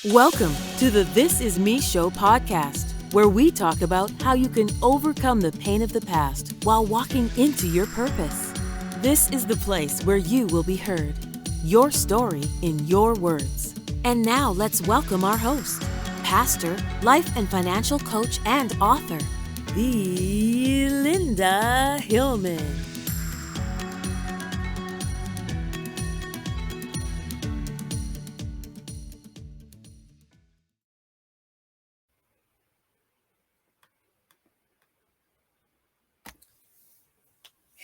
Welcome to the This Is Me Show podcast, where we talk about how you can overcome the pain of the past while walking into your purpose. This is the place where you will be heard, your story in your words. And now let's welcome our host, pastor, life and financial coach, and author, the Linda Hillman.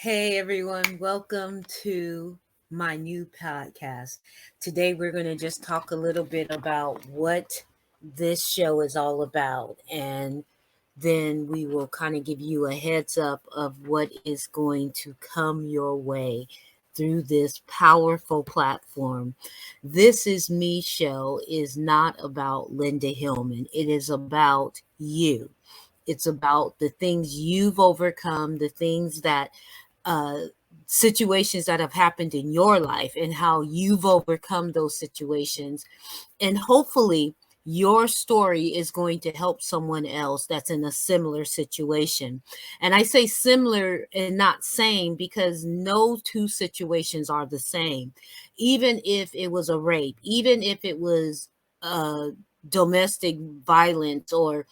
Hey everyone, welcome to my new podcast. Today we're going to just talk a little bit about what this show is all about, and then we will kind of give you a heads up of what is going to come your way through this powerful platform. This Is Me show is not about Linda Hillman. It is about you. It's about the things you've overcome, the things that uh, situations that have happened in your life and how you've overcome those situations. And hopefully, your story is going to help someone else that's in a similar situation. And I say similar and not same because no two situations are the same. Even if it was a rape, even if it was domestic violence or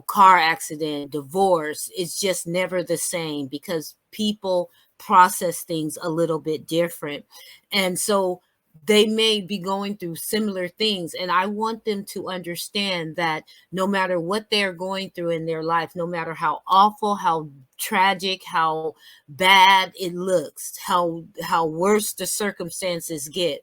car accident, divorce, it's just never the same because people process things a little bit different. And so they may be going through similar things. And I want them to understand that no matter what they're going through in their life, no matter how awful, how tragic, how bad it looks, how worse the circumstances get,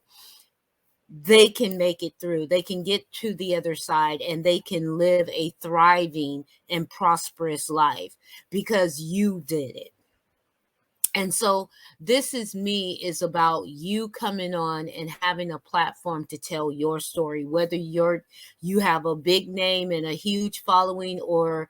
they can make it through. They can get to the other side and they can live a thriving and prosperous life because you did it. And so This Is Me is about you coming on and having a platform to tell your story, whether you have a big name and a huge following, or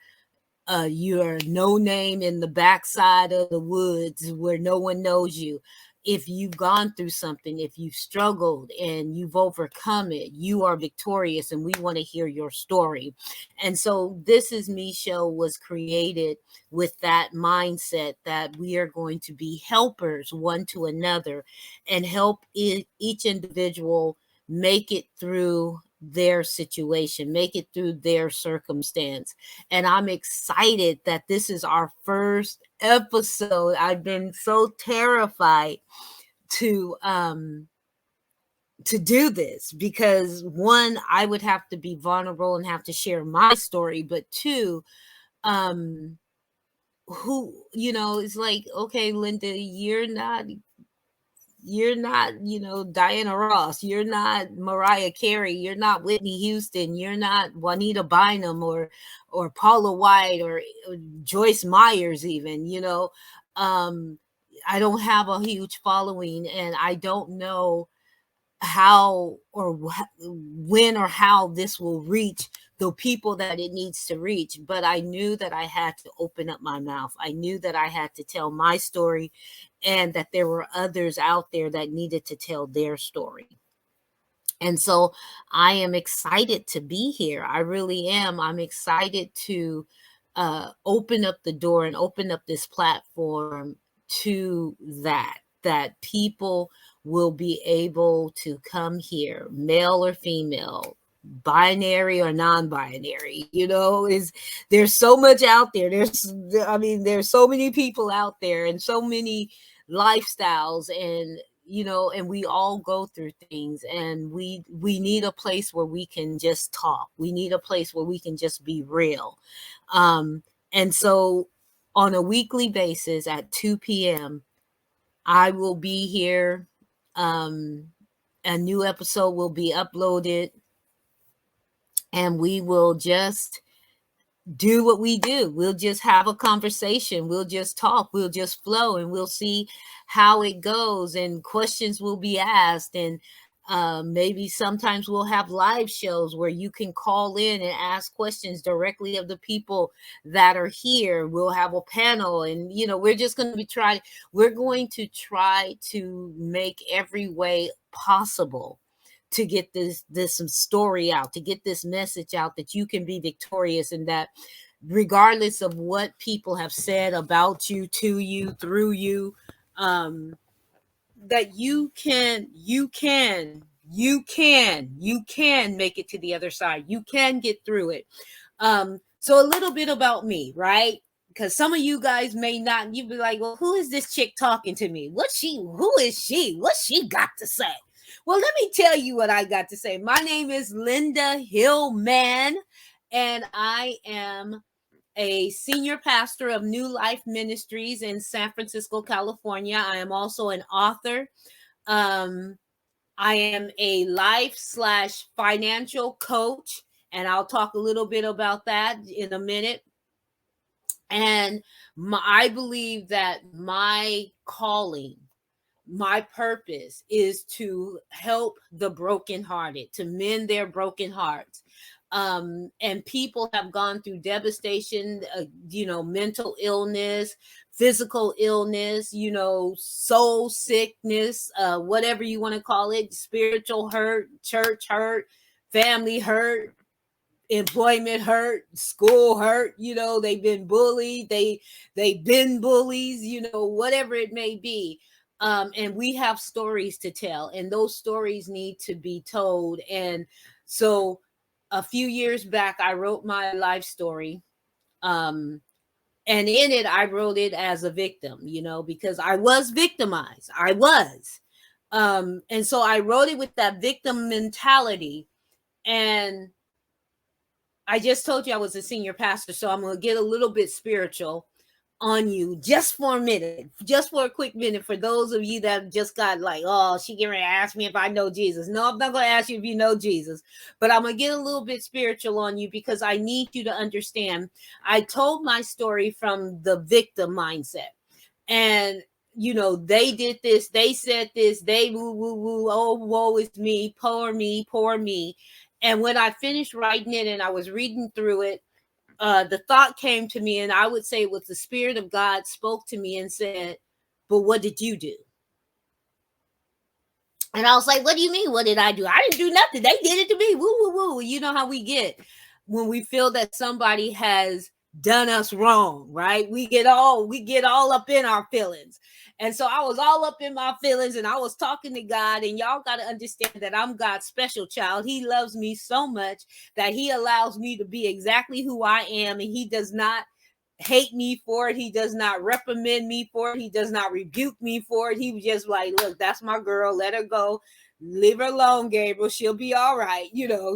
you're no name in the backside of the woods where no one knows you. If you've gone through something, if you've struggled and you've overcome it, you are victorious, and we want to hear your story. And so This Is Me show was created with that mindset that we are going to be helpers one to another and help each individual make it through their situation, make it through their circumstance. And I'm excited that this is our first episode. I've been so terrified to do this because, one, I would have to be vulnerable and have to share my story, but two, who, it's like, okay, Linda, you're not, Diana Ross, you're not Mariah Carey, you're not Whitney Houston, you're not Juanita Bynum or Paula White or Joyce Myers even, um I don't have a huge following, and I don't know how or when or how this will reach the people that it needs to reach. But I knew that I had to open up my mouth. I knew that I had to tell my story and that there were others out there that needed to tell their story. And so I am excited to be here. I really am. I'm excited to open up the door and open up this platform to that people will be able to come here, male or female, binary or non-binary. Is there's so much out there. There's so many people out there and so many lifestyles, and we all go through things, and we need a place where we can just talk. We need a place where we can just be real. And so on a weekly basis at 2 p.m., I will be here. A new episode will be uploaded, and we will just do what we do. We'll just have a conversation. We'll just talk. We'll just flow, and we'll see how it goes, and questions will be asked. And maybe sometimes we'll have live shows where you can call in and ask questions directly of the people that are here. We'll have a panel, and we're just going to we're going to try to make every way possible to get this some story out, to get this message out that you can be victorious, and that regardless of what people have said about you, to you, through you, that you can make it to the other side. You can get through it. So a little bit about me, right? Because some of you guys may not, you'd be like, well, who is this chick talking to me? Who is she? What's she got to say? Well, let me tell you what I got to say. My name is Linda Hillman, and I am a senior pastor of New Life Ministries in San Francisco, California. I am also an author. I am a life/financial coach, and I'll talk a little bit about that in a minute. And I believe that my calling, my purpose is to help the brokenhearted, to mend their broken hearts. And people have gone through devastation, mental illness, physical illness, soul sickness, whatever you want to call it, spiritual hurt, church hurt, family hurt, employment hurt, school hurt, they've been bullied, they've been bullies, whatever it may be. And we have stories to tell, and those stories need to be told. And so a few years back, I wrote my life story. And in it, I wrote it as a victim, because I was victimized. I was. And so I wrote it with that victim mentality. And I just told you I was a senior pastor, so I'm going to get a little bit spiritual on you just for a minute, just for a quick minute, for those of you that just got like, oh, she getting ready to ask me if I know Jesus. No, I'm not going to ask you if you know Jesus, but I'm going to get a little bit spiritual on you because I need you to understand. I told my story from the victim mindset, and they did this, they said this, they woo, woo, woo, oh, woe is me, poor me, poor me. And when I finished writing it and I was reading through it, the thought came to me, and I would say it was the Spirit of God spoke to me and said, but what did you do? And I was like, what do you mean? What did I do? I didn't do nothing. They did it to me. Woo, woo, woo. You know how we get when we feel that somebody has done us wrong, right? We get all up in our feelings. And so I was all up in my feelings, and I was talking to God, and y'all got to understand that I'm God's special child. He loves me so much that he allows me to be exactly who I am, and he does not hate me for it. He does not reprimand me for it. He does not rebuke me for it. He was just like, look, that's my girl. Let her go. Leave her alone, Gabriel. She'll be all right.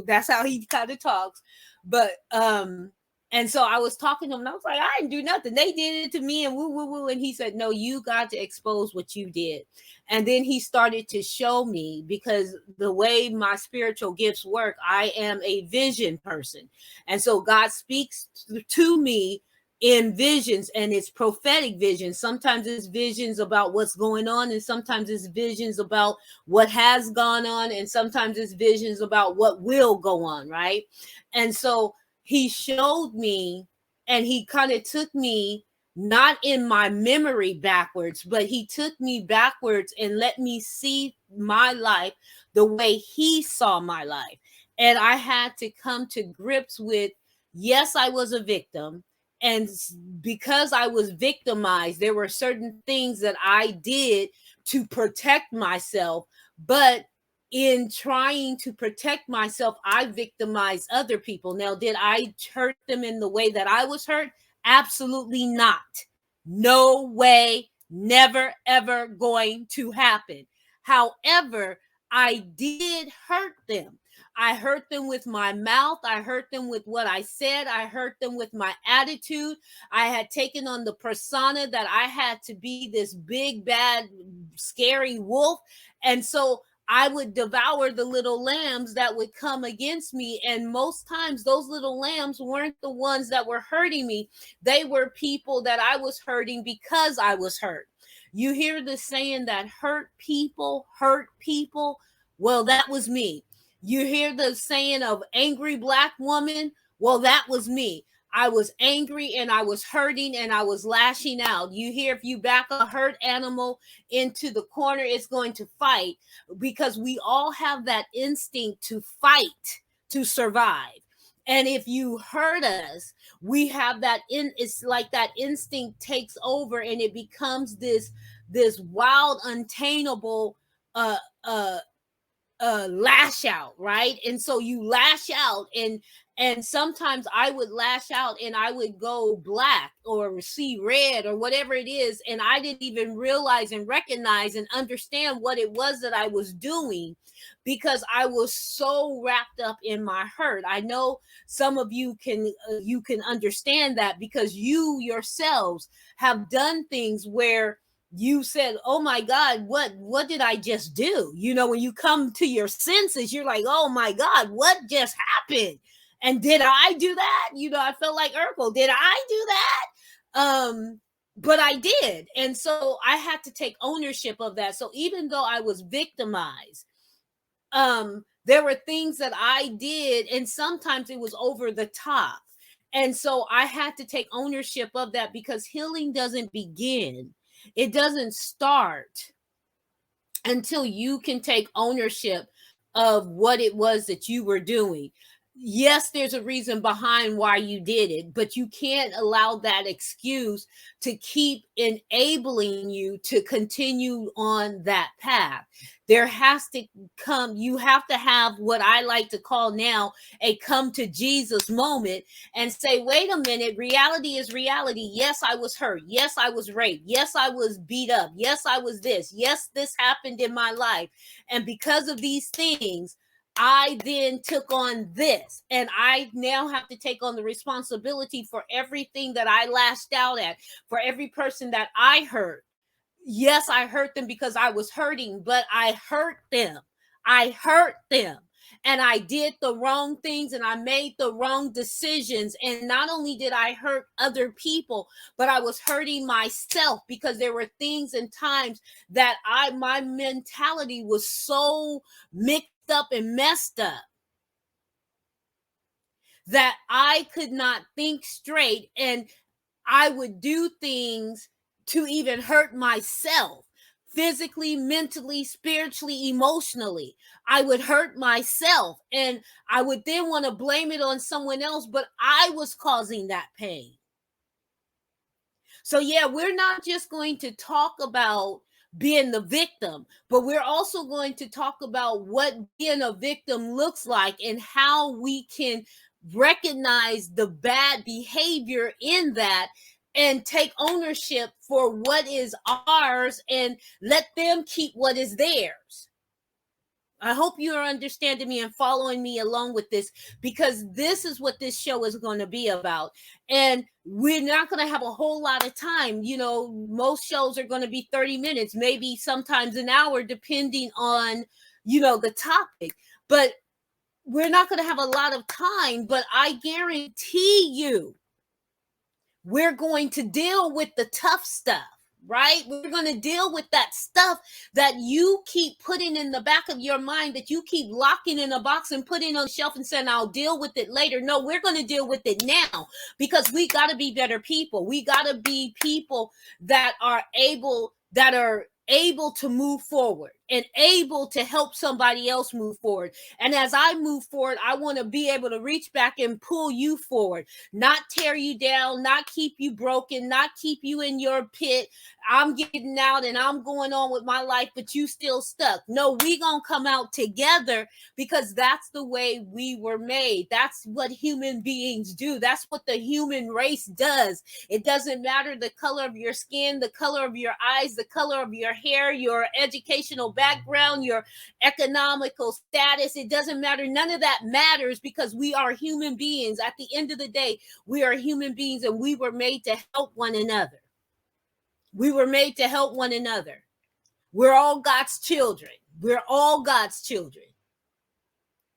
That's how he kind of talks. But, and so I was talking to him, and I was like, I didn't do nothing. They did it to me, and woo, woo, woo. And he said, no, you got to expose what you did. And then he started to show me, because the way my spiritual gifts work, I am a vision person. And so God speaks to me in visions, and it's prophetic visions. Sometimes it's visions about what's going on, and sometimes it's visions about what has gone on, and sometimes it's visions about what will go on, right? And so he showed me, and he kind of took me not in my memory backwards, but he took me backwards and let me see my life the way he saw my life. And I had to come to grips with, yes, I was a victim. And because I was victimized, there were certain things that I did to protect myself. But in trying to protect myself, I victimized other people. Now, did I hurt them in the way that I was hurt? Absolutely not. No way. Never, ever going to happen. However, I did hurt them. I hurt them with my mouth. I hurt them with what I said. I hurt them with my attitude. I had taken on the persona that I had to be this big, bad, scary wolf. And so I would devour the little lambs that would come against me. And most times those little lambs weren't the ones that were hurting me. They were people that I was hurting because I was hurt. You hear the saying that hurt people hurt people. Well, that was me. You hear the saying of angry black woman. Well, that was me. I was angry and I was hurting and I was lashing out. You hear, if you back a hurt animal into the corner, it's going to fight, because we all have that instinct to fight to survive. And if you hurt us, we have that it's like that instinct takes over, and it becomes this wild, untameable uh uh lash out, right? And so you lash out, and sometimes I would lash out and I would go black or see red or whatever it is, and I didn't even realize and recognize and understand what it was that I was doing, because I was so wrapped up in my hurt. I know some of you can understand that, because you yourselves have done things where you said, oh my God, what did I just do? When you come to your senses, you're like, oh my God, what just happened? And did I do that? I felt like Urkel. Did I do that? But I did. And so I had to take ownership of that. So even though I was victimized, there were things that I did, and sometimes it was over the top. And so I had to take ownership of that, because healing doesn't begin. It doesn't start until you can take ownership of what it was that you were doing. Yes, there's a reason behind why you did it, but you can't allow that excuse to keep enabling you to continue on that path. There has to you have to have what I like to call now a come to Jesus moment, and say, wait a minute, reality is reality. Yes, I was hurt. Yes, I was raped. Yes, I was beat up. Yes, I was this. Yes, this happened in my life. And because of these things, I then took on this, and I now have to take on the responsibility for everything that I lashed out at, for every person that I hurt. Yes, I hurt them because I was hurting, but I hurt them. I hurt them. And I did the wrong things, and I made the wrong decisions. And not only did I hurt other people, but I was hurting myself, because there were things and times that my mentality was so mixed up and messed up that I could not think straight, and I would do things to even hurt myself, physically, mentally, spiritually, emotionally. I would hurt myself, and I would then want to blame it on someone else, but I was causing that pain. So yeah, we're not just going to talk about being the victim, but we're also going to talk about what being a victim looks like, and how we can recognize the bad behavior in that, and take ownership for what is ours, and let them keep what is theirs. I hope you are understanding me and following me along with this, because this is what this show is going to be about. And we're not going to have a whole lot of time. Most shows are going to be 30 minutes, maybe sometimes an hour, depending on, the topic. But we're not going to have a lot of time, but I guarantee you, we're going to deal with the tough stuff. Right? We're going to deal with that stuff that you keep putting in the back of your mind, that you keep locking in a box and putting on the shelf and saying, I'll deal with it later. No, we're going to deal with it now, because we got to be better people. We got to be people that are able to move forward and able to help somebody else move forward. And as I move forward, I want to be able to reach back and pull you forward, not tear you down, not keep you broken, not keep you in your pit. I'm getting out and I'm going on with my life, but you still stuck. No, we gonna come out together, because that's the way we were made. That's what human beings do. That's what the human race does. It doesn't matter the color of your skin, the color of your eyes, the color of your hair, your educational background, your economical status. It doesn't matter. None of that matters, because we are human beings. At the end of the day, we are human beings, and we were made to help one another. We were made to help one another. We're all God's children. We're all God's children.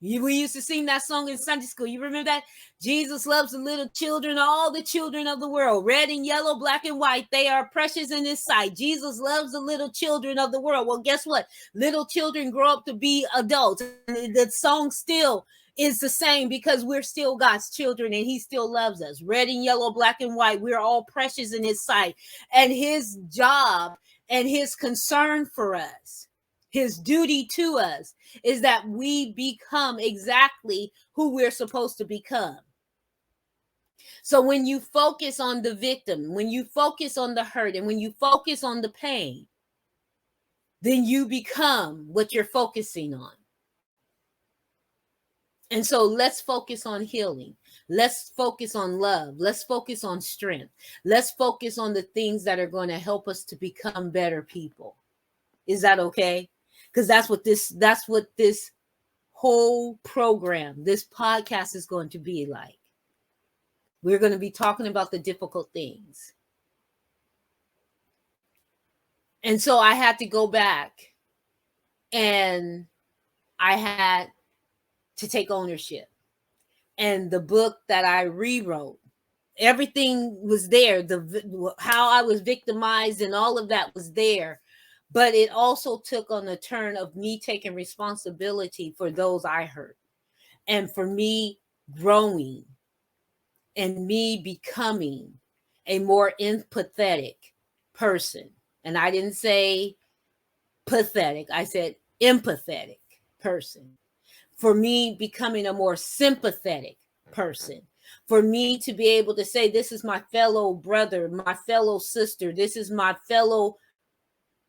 We used to sing that song in Sunday school. You remember that? Jesus loves the little children, all the children of the world, red and yellow, black and white. They are precious in his sight. Jesus loves the little children of the world. Well, guess what? Little children grow up to be adults. And the song still is the same because we're still God's children and he still loves us. Red and yellow, black and white. We're all precious in his sight. And his job and his concern for us, his duty to us, is that we become exactly who we're supposed to become. So when you focus on the victim, when you focus on the hurt, and when you focus on the pain, then you become what you're focusing on. And so let's focus on healing. Let's focus on love. Let's focus on strength. Let's focus on the things that are going to help us to become better people. Is that okay? Because that's what this whole program, this podcast is going to be like. We're going to be talking about the difficult things. And so I had to go back and I had to take ownership. And the book that I rewrote, everything was there. How I was victimized and all of that was there. But it also took on the turn of me taking responsibility for those I hurt and for me growing and me becoming a more empathetic person. And I didn't say pathetic, I said empathetic person. For me becoming a more sympathetic person. For me to be able to say, this is my fellow brother, my fellow sister, this is my fellow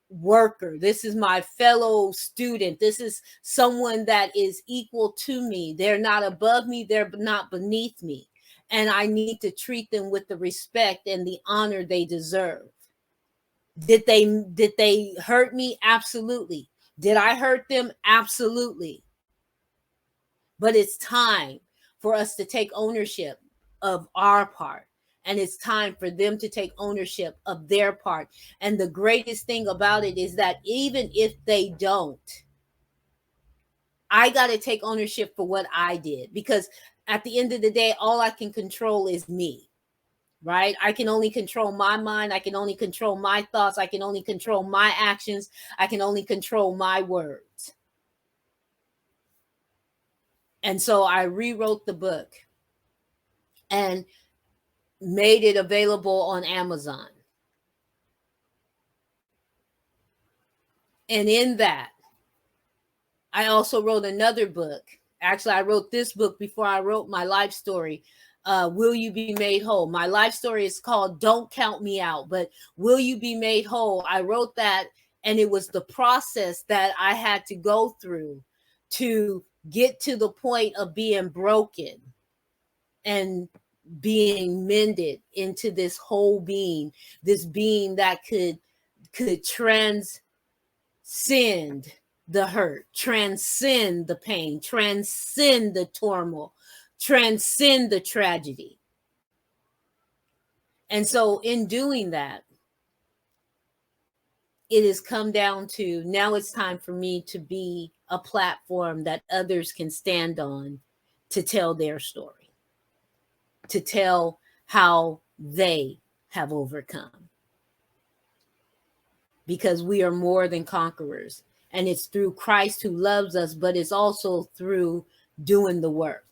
worker, this is my fellow student, this is someone that is equal to me. They're not above me, they're not beneath me. And I need to treat them with the respect and the honor they deserve. Did they hurt me? Absolutely. Did I hurt them? Absolutely. But it's time for us to take ownership of our part. And it's time for them to take ownership of their part. And the greatest thing about it is that even if they don't, I got to take ownership for what I did. Because at the end of the day, all I can control is me, right? I can only control my mind. I can only control my thoughts. I can only control my actions. I can only control my words. And so I rewrote the book and made it available on Amazon. And in that, I also wrote another book. Actually, I wrote this book before I wrote my life story. Will You Be Made Whole? My life story is called Don't Count Me Out, but Will You Be Made Whole? I wrote that, and it was the process that I had to go through to get to the point of being broken and being mended into this whole being, this being that could transcend the hurt, transcend the pain, transcend the turmoil, transcend the tragedy. And so in doing that, it has come down to now it's time for me to be a platform that others can stand on to tell their story, to tell how they have overcome. Because we are more than conquerors. And it's through Christ who loves us, but it's also through doing the work.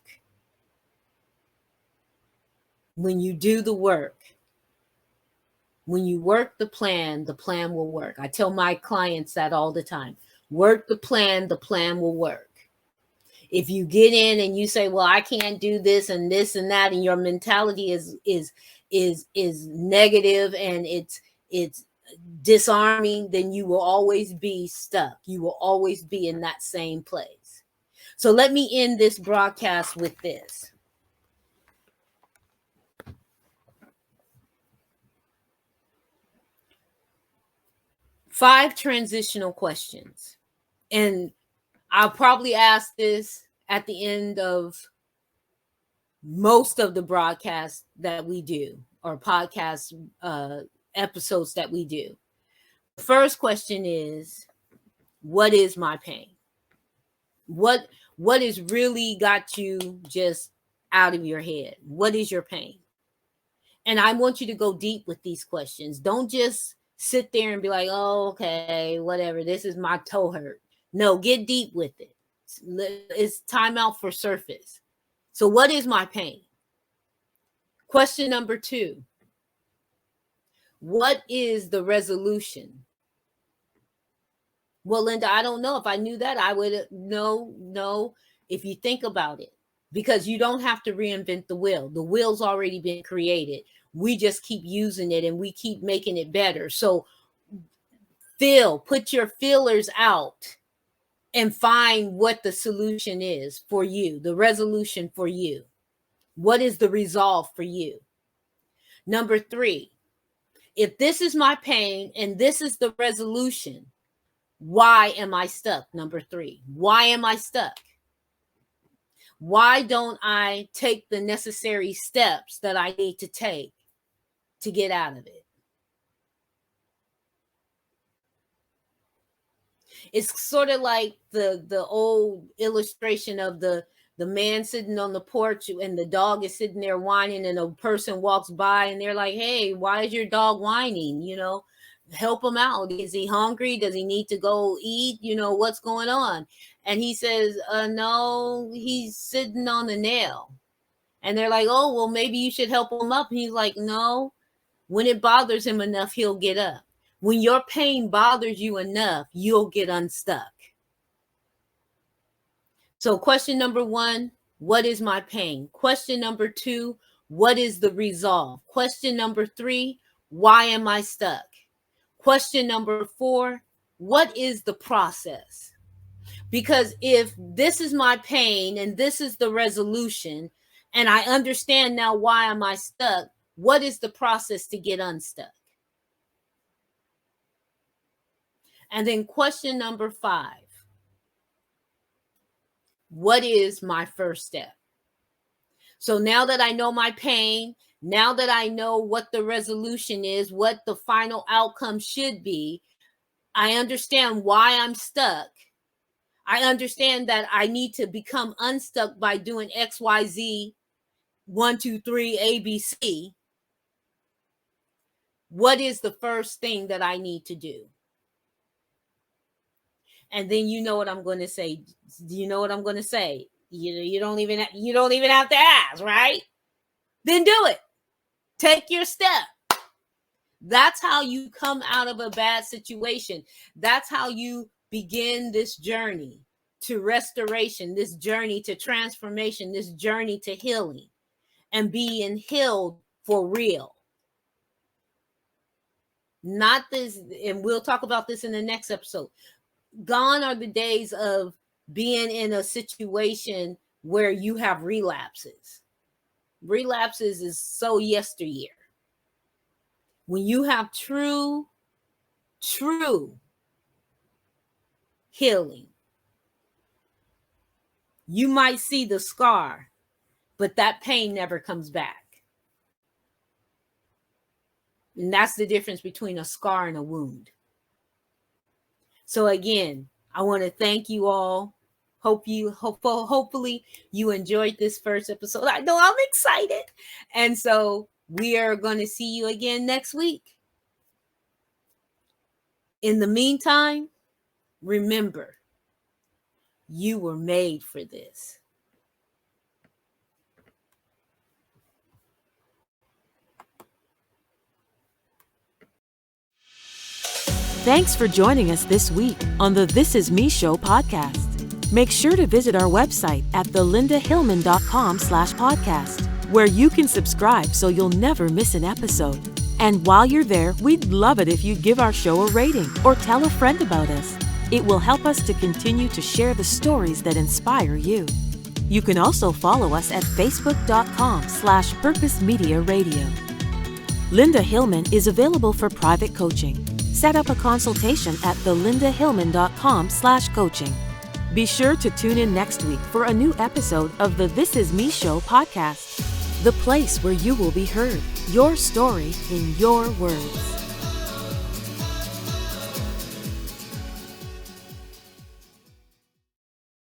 When you do the work, when you work the plan will work. I tell my clients that all the time. Work the plan will work. If you get in and you say, well, I can't do this and that, and your mentality is negative and it's disarming, then you will always be stuck. You will always be in that same place. So let me end this broadcast with this. 5 transitional questions. And I'll probably ask this at the end of most of the broadcasts that we do, or podcast episodes that we do. The first question is, what is my pain? What has really got you just out of your head? What is your pain? And I want you to go deep with these questions. Don't just sit there and be like, oh, okay, whatever. This is my toe hurt. No, get deep with it. It's time out for surface. So what is my pain? Question number 2. What is the resolution? Well, Linda, I don't know. If I knew that, I would know. No, if you think about it, because you don't have to reinvent the wheel. The wheel's already been created. We just keep using it and we keep making it better. So put your feelers out and find what the solution is for you, the resolution for you. What is the resolve for you? Number 3, if this is my pain and this is the resolution, why am I stuck? Number 3, why am I stuck? Why don't I take the necessary steps that I need to take to get out of it? It's sort of like the old illustration of the man sitting on the porch and the dog is sitting there whining, and a person walks by and they're like, hey, why is your dog whining? Help him out. Is he hungry? Does he need to go eat? What's going on? And he says, no, he's sitting on the nail. And they're like, oh, well, maybe you should help him up. And he's like, no, when it bothers him enough, he'll get up. When your pain bothers you enough, you'll get unstuck. So question number 1, what is my pain? Question number 2, what is the resolve? Question number 3, why am I stuck? Question number 4, what is the process? Because if this is my pain and this is the resolution, and I understand now why am I stuck, what is the process to get unstuck? And then question number 5, what is my first step? So now that I know my pain, now that I know what the resolution is, what the final outcome should be, I understand why I'm stuck. I understand that I need to become unstuck by doing X, Y, Z, 1, 2, 3, A, B, C. What is the first thing that I need to do? And then you know what I'm going to say. You know what I'm going to say. You don't even have to ask, right? Then do it. Take your step. That's how you come out of a bad situation. That's how you begin this journey to restoration, this journey to transformation, this journey to healing, and being healed for real. Not this, and we'll talk about this in the next episode. Gone are the days of being in a situation where you have relapses. Relapses is so yesteryear. When you have true healing, you might see the scar, but that pain never comes back. And that's the difference between a scar and a wound. So again, I want to thank you all. Hopefully you enjoyed this first episode. I know I'm excited. And so we are going to see you again next week. In the meantime, remember, you were made for this. Thanks for joining us this week on the This Is Me Show podcast. Make sure to visit our website at thelindahillman.com/podcast, where you can subscribe so you'll never miss an episode. And while you're there, we'd love it if you'd give our show a rating or tell a friend about us. It will help us to continue to share the stories that inspire you. You can also follow us at facebook.com/Purpose Media Radio. Linda Hillman is available for private coaching. Set up a consultation at thelindahillman.com/coaching. Be sure to tune in next week for a new episode of the This Is Me Show podcast, the place where you will be heard, your story in your words.